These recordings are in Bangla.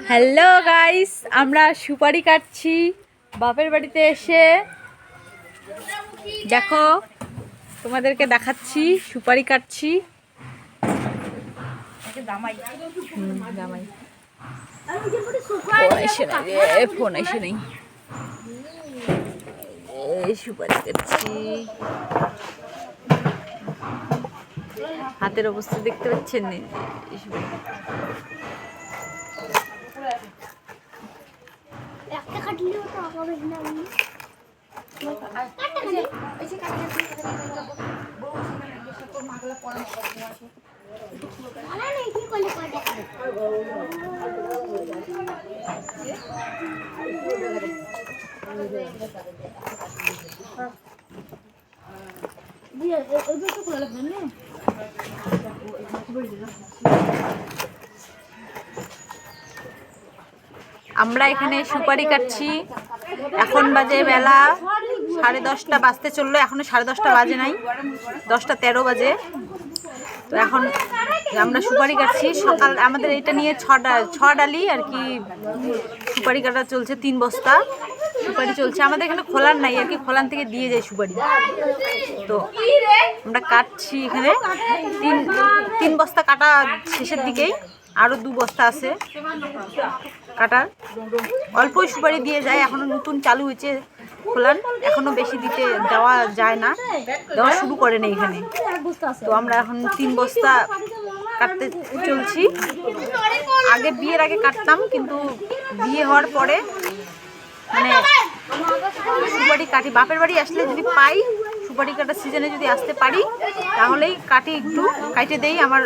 হ্যালো গাইস, আমরা সুপারি কাটছি বাপের বাড়িতে এসে। দেখো, তোমাদেরকে দেখাচ্ছি সুপারি কাটছি। ফোন এসে নেই, সুপারি কাটছি। হাতের অবস্থা দেখতে পাচ্ছেন? আমরা এখানে সুপারি কাটছি। এখন বাজে বেলা 10:30 বাজতে চললো, এখনো 10:30 বাজে নাই, 10:13 বাজে। তো এখন আমরা সুপারি কাটছি। সকাল আমাদের এটা নিয়ে ছ ডালি আর কি সুপারি কাটা চলছে। 3 বস্তা সুপারি চলছে। আমাদের এখানে খোলান নাই আর কি, খোলান থেকে দিয়ে যায় সুপারি। তো আমরা কাটছি এখানে। 3 বস্তা কাটা শেষের দিকেই, আরও 2 বস্তা আছে কাটার। অল্পই সুপারি দিয়ে যায়, এখনো নতুন চালু হয়েছে খোলান, এখনো বেশি দেওয়া যায় না, দেওয়া শুরু করে না এখানে। তো আমরা এখন 3 বস্তা কাটতে চলছি। আগে বিয়ের আগে কাটতাম, কিন্তু বিয়ে হওয়ার পরে মানে সুপারি কাটি। বাপের বাড়ি আসলে যদি পাই, সুপারি কাটার সিজনে যদি আসতে পারি, তাহলেই কাটি, একটু কাটে দেই। আমার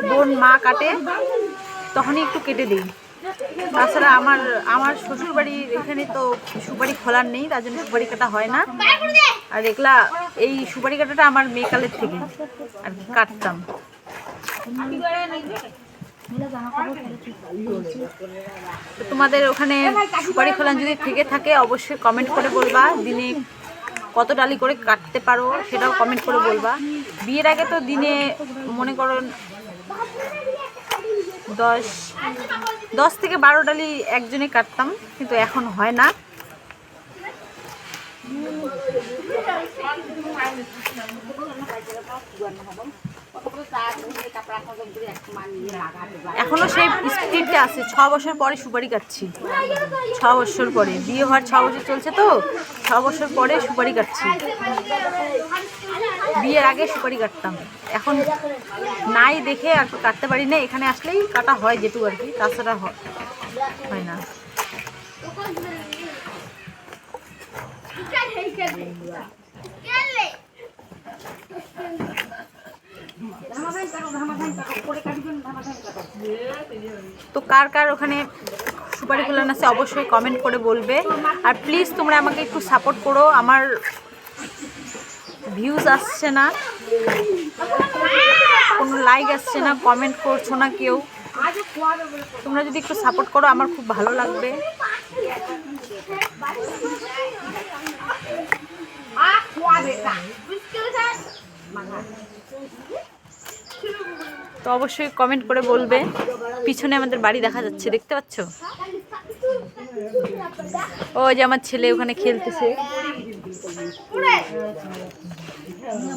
বোন মা কাটে, তখনই একটু কেটে দিই। তাছাড়া আমার শ্বশুর বাড়ির এখানে তো সুপারি খোলার নেই, তার জন্য সুপারি কাটা হয় না। আর এগুলা এই সুপারি কাটাটা আমার মেয়েকালের থেকে আর কি কাটতাম। তো তোমাদের ওখানে সুপারি খোলান যদি থেকে থাকে, অবশ্যই কমেন্ট করে বলবা। দিনে কত ডালি করে কাটতে পারো সেটাও কমেন্ট করে বলবা। বিয়ের আগে তো দিনে মনে করো 10 থেকে 12 ডালি একজনে কাটতাম, কিন্তু এখন হয় না। এখনো সেই স্পিডটা আছে। 6 বছর পরে সুপারি কাটছি, 6 বছর পরে। বিয়ে হওয়ার 6 বছর চলছে, তো 6 বছর পরে সুপারি কাটছি। বিয়ের আগে সুপারি কাটতাম, এখন নাই দেখে আর কাটতে পারি না। এখানে আসলেই কাটা হয় যেটুকু আর কি, তাছাড়া হয় না। তো কার কার ওখানে সুপারি খোলান আছে অবশ্যই কমেন্ট করে বলবে। আর প্লিজ তোমরা আমাকে একটু সাপোর্ট করো। আমার ভিউজ আসছে না, কোনো লাইক আসছে না, কমেন্ট করছো না কেউ। তোমরা যদি একটু সাপোর্ট করো আমার খুব ভালো লাগবে। তো অবশ্যই কমেন্ট করে বলবে। পিছনে আমাদের বাড়ি দেখা যাচ্ছে, দেখতে পাচ্ছ? ও যে আমার ছেলে ওখানে খেলতেছে।